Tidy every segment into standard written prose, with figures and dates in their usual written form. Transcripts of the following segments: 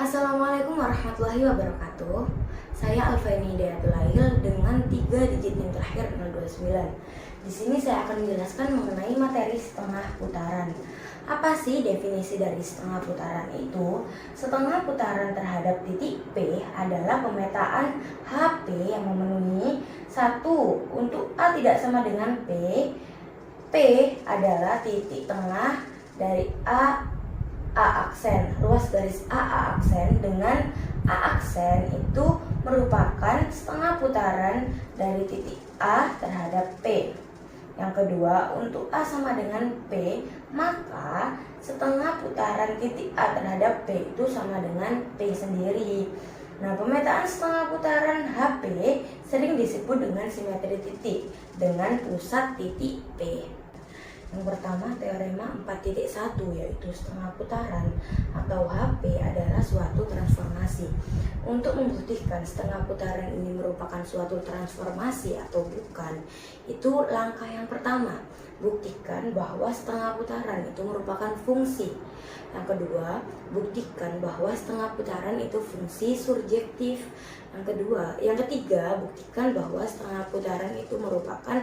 Assalamualaikum warahmatullahi wabarakatuh. Saya Alfaini Hidayatul dengan 3 digit yang terakhir 029. Di sini saya akan menjelaskan mengenai materi setengah putaran. Apa sih definisi dari setengah putaran itu? Setengah putaran terhadap titik P adalah pemetaan HP yang memenuhi 1. Untuk A tidak sama dengan P. P adalah titik tengah dari A aksen, luas garis A aksen dengan A aksen itu merupakan setengah putaran dari titik A terhadap P. Yang kedua, untuk A sama dengan P, maka setengah putaran titik A terhadap P itu sama dengan P sendiri. Nah, pemetaan setengah putaran HP sering disebut dengan simetri titik dengan pusat titik P. Yang pertama, teorema 4.1 yaitu setengah putaran atau HP adalah suatu transformasi. Untuk membuktikan setengah putaran ini merupakan suatu transformasi atau bukan, itu langkah yang pertama. Buktikan bahwa setengah putaran itu merupakan fungsi. Yang kedua, buktikan bahwa setengah putaran itu fungsi surjektif. Yang ketiga, buktikan bahwa setengah putaran itu merupakan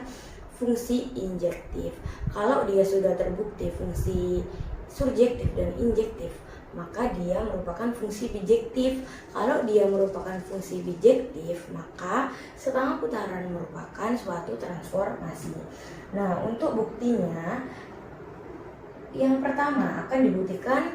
fungsi injektif. Kalau dia sudah terbukti fungsi surjektif dan injektif, maka dia merupakan fungsi bijektif. Kalau dia merupakan fungsi bijektif, maka setengah putaran merupakan suatu transformasi. Nah, untuk buktinya, yang pertama akan dibuktikan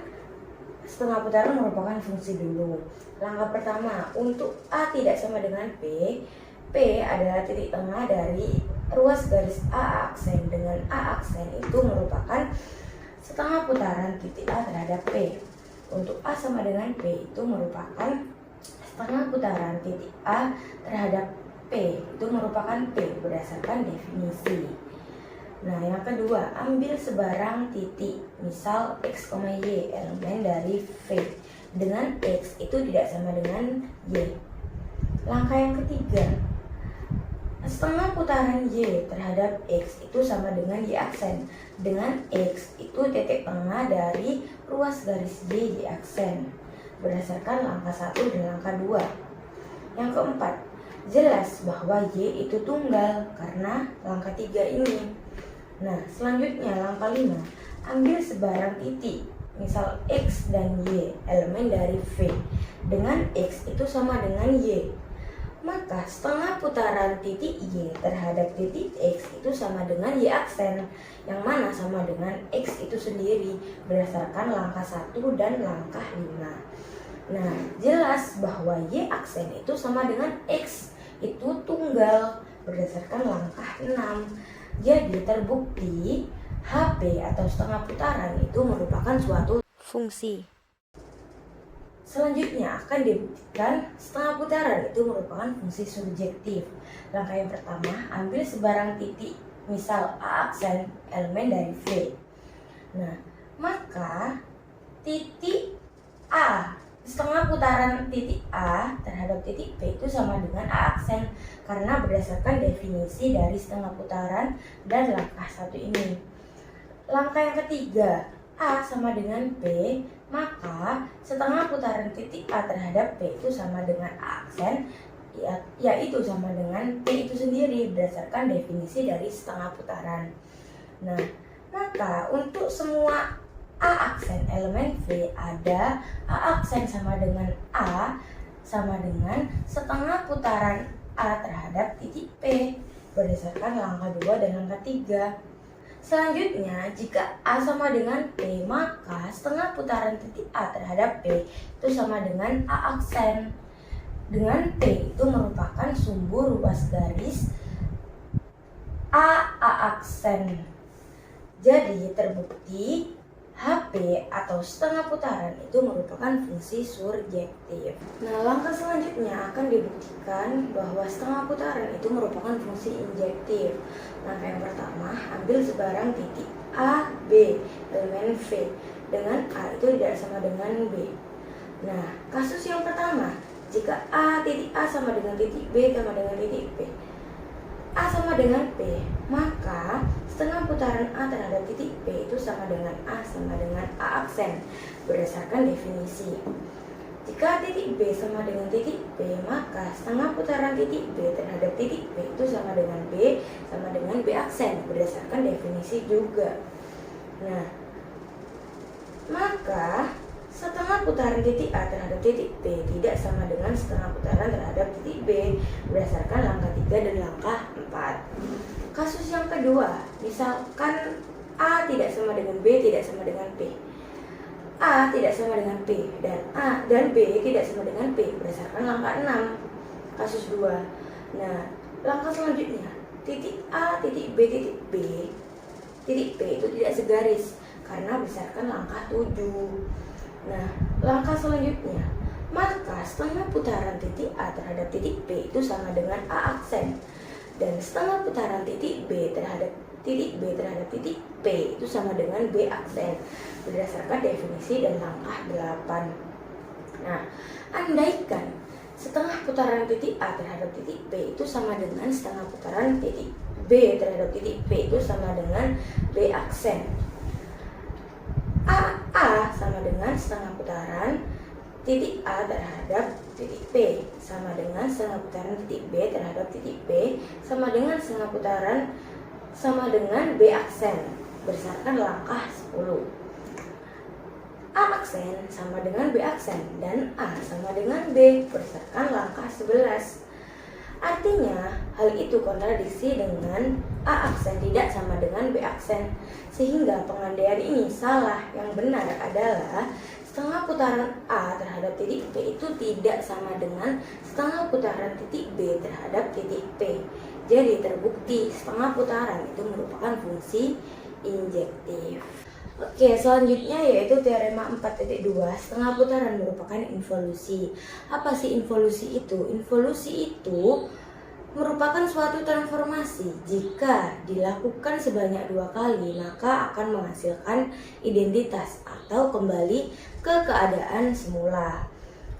setengah putaran merupakan fungsi dulu. Langkah pertama, untuk A tidak sama dengan P. P adalah titik tengah dari ruas garis A aksen dengan A aksen itu merupakan setengah putaran titik A terhadap P. Untuk A sama dengan P itu merupakan setengah putaran titik A terhadap P, itu merupakan P berdasarkan definisi. Nah, yang kedua, ambil sebarang titik, misal X, Y, elemen dari V dengan X itu tidak sama dengan Y. Langkah yang ketiga, setengah putaran Y terhadap X itu sama dengan Y aksen. Dengan X itu titik tengah dari ruas garis Y aksen berdasarkan langkah 1 dan langkah 2. Yang keempat, jelas bahwa Y itu tunggal karena langkah 3 ini. Nah, selanjutnya langkah 5, ambil sebarang titik, misal X dan Y, elemen dari V. Dengan X itu sama dengan Y, maka setengah putaran titik Y terhadap titik X itu sama dengan Y aksen, yang mana sama dengan X itu sendiri berdasarkan langkah 1 dan langkah 5. Nah, jelas bahwa Y aksen itu sama dengan X itu tunggal berdasarkan langkah 6. Jadi terbukti HP atau setengah putaran itu merupakan suatu fungsi. Selanjutnya akan dibuktikan setengah putaran itu merupakan fungsi subjektif. Langkah yang pertama, ambil sebarang titik, misal A aksen, elemen dari V. Nah, maka titik A, setengah putaran titik A terhadap titik P itu sama dengan A aksen karena berdasarkan definisi dari setengah putaran dan langkah 1 ini. Langkah yang ketiga, A sama dengan P, maka setengah putaran titik A terhadap P itu sama dengan A aksen, yaitu sama dengan P itu sendiri berdasarkan definisi dari setengah putaran. Nah, maka untuk semua A aksen elemen V ada A aksen sama dengan A sama dengan setengah putaran A terhadap titik P berdasarkan langkah 2 dan langkah 3. Selanjutnya, jika A sama dengan P, maka setengah putaran titik A terhadap P itu sama dengan A aksen. Dengan P itu merupakan sumbu ruas garis A aksen. Jadi terbukti HP atau setengah putaran itu merupakan fungsi surjektif. Nah, langkah selanjutnya akan dibuktikan bahwa setengah putaran itu merupakan fungsi injektif. Langkah yang pertama, ambil sebarang titik A, B, elemen V. Dengan A itu tidak sama dengan B. Nah, kasus yang pertama, jika titik A sama dengan titik B sama dengan titik P, A sama dengan P, maka setengah putaran A terhadap titik P itu sama dengan A sama dengan A aksen berdasarkan definisi. Jika titik B sama dengan titik P, maka setengah putaran titik B terhadap titik P itu sama dengan B aksen berdasarkan definisi juga. Nah, maka setengah putaran titik A terhadap titik P tidak sama dengan setengah putaran terhadap titik B berdasarkan langkah 3 dan langkah 4. Kasus yang kedua, misalkan A tidak sama dengan B tidak sama dengan P. A tidak sama dengan P dan B tidak sama dengan P berdasarkan langkah 6. Kasus 2. Nah, langkah selanjutnya, titik A, titik B, titik B, titik P itu tidak segaris karena berdasarkan langkah 7. Nah, langkah selanjutnya, maka setengah putaran titik A terhadap titik P itu sama dengan A aksen, dan setengah putaran titik B terhadap titik P itu sama dengan B aksen berdasarkan definisi dan langkah 8. Nah, andaikan setengah putaran titik A terhadap titik P itu sama dengan setengah putaran titik B terhadap titik P itu sama dengan B aksen. A sama dengan setengah putaran titik A terhadap titik P sama dengan setengah putaran titik B terhadap titik P sama dengan setengah putaran sama dengan B aksen berdasarkan langkah 10. A aksen sama dengan B aksen dan A sama dengan B berdasarkan langkah 11. Artinya hal itu kontradiksi dengan A aksen tidak sama dengan B aksen, sehingga pengandaian ini salah. Yang benar adalah setengah putaran A terhadap titik P itu tidak sama dengan setengah putaran titik B terhadap titik P. Jadi terbukti setengah putaran itu merupakan fungsi injektif. Oke, selanjutnya yaitu teorema 4.2, setengah putaran merupakan involusi. Apa sih involusi itu? Involusi itu merupakan suatu transformasi. Jika dilakukan sebanyak 2 kali, maka akan menghasilkan identitas atau kembali ke keadaan semula.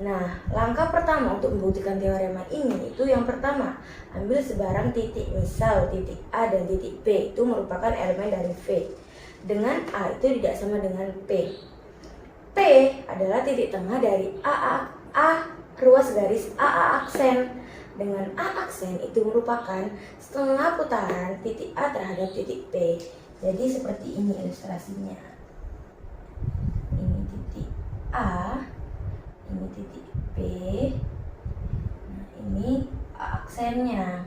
Nah, langkah pertama untuk membuktikan teorema ini itu yang pertama, ambil sebarang titik, misal titik A dan titik P itu merupakan elemen dari V. Dengan A itu tidak sama dengan P. P adalah titik tengah dari A ruas garis A aksen. Dengan A aksen itu merupakan setengah putaran titik A terhadap titik P. Jadi seperti ini ilustrasinya. Ini titik A, ini titik P, nah ini A aksennya.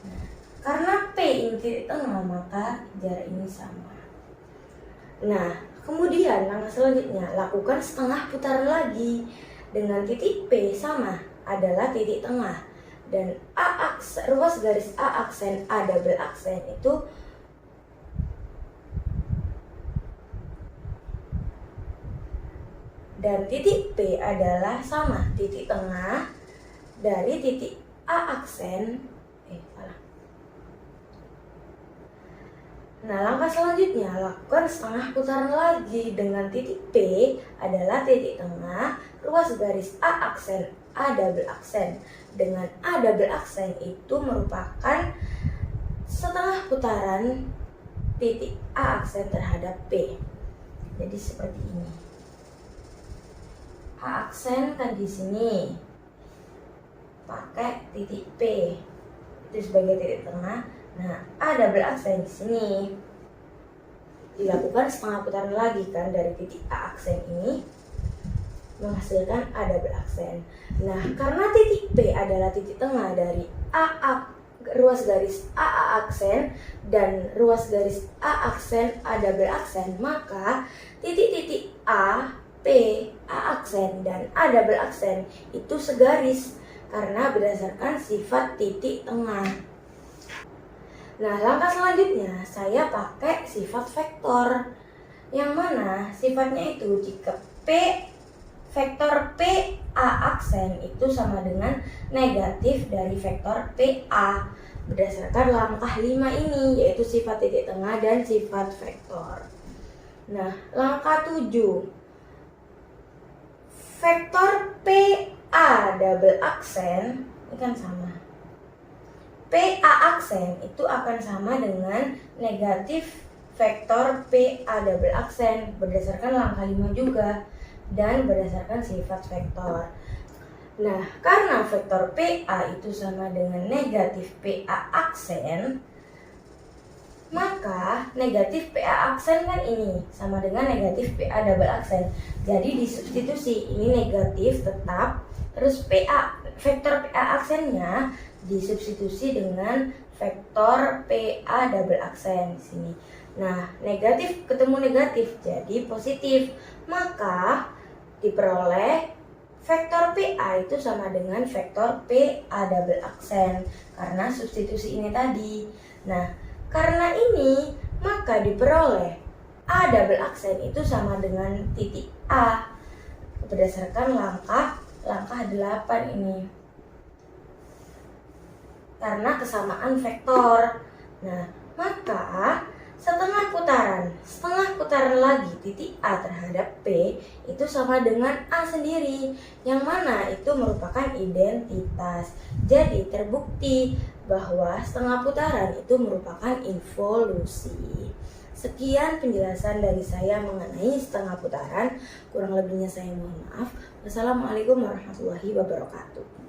Nah, karena P ini titik tengah, maka jarak ini sama. Nah, kemudian langkah selanjutnya, lakukan setengah putaran lagi. Dengan titik P sama adalah titik tengah, dan A aksen, ruas garis A aksen A double aksen itu dan titik P adalah sama titik tengah dari titik A aksen Nah, langkah selanjutnya lakukan setengah putaran lagi. Dengan titik P adalah titik tengah ruas garis A aksen A double aksen. Dengan A double aksen itu merupakan setengah putaran titik A aksen terhadap P. Jadi seperti ini. A aksen kan di sini pakai titik P itu sebagai titik tengah. Nah, A double aksen di sini dilakukan setengah putaran lagi kan dari titik A aksen ini menghasilkan A double aksen. Nah, karena titik P adalah titik tengah dari ruas garis A aksen dan ruas garis A aksen A double aksen, maka titik-titik A, P, A aksen dan A double aksen itu segaris karena berdasarkan sifat titik tengah. Nah, langkah selanjutnya saya pakai sifat vektor, yang mana sifatnya itu jika vektor P A aksen itu sama dengan negatif dari vektor PA berdasarkan langkah 5 ini, yaitu sifat titik tengah dan sifat vektor. Nah, langkah 7, vektor PA double aksen ini kan sama. PA aksen itu akan sama dengan negatif vektor PA double aksen berdasarkan langkah 5 juga. dan berdasarkan sifat vektor. Nah, karena vektor PA itu sama dengan negatif PA aksen, maka negatif PA aksen kan ini sama dengan negatif PA double aksen. Jadi disubstitusi, ini negatif tetap, terus vektor PA aksennya disubstitusi dengan vektor PA double aksen di sini. Nah, negatif ketemu negatif jadi positif, maka diperoleh vektor PA itu sama dengan vektor PA double aksen karena substitusi ini tadi. Nah, karena ini, maka diperoleh A double aksen itu sama dengan titik A berdasarkan langkah 8 ini. Karena kesamaan vektor. Nah, maka setengah putaran lagi titik A terhadap P itu sama dengan A sendiri, yang mana itu merupakan identitas. Jadi terbukti bahwa setengah putaran itu merupakan involusi. Sekian penjelasan dari saya mengenai setengah putaran. Kurang lebihnya saya mohon maaf. Wassalamualaikum warahmatullahi wabarakatuh.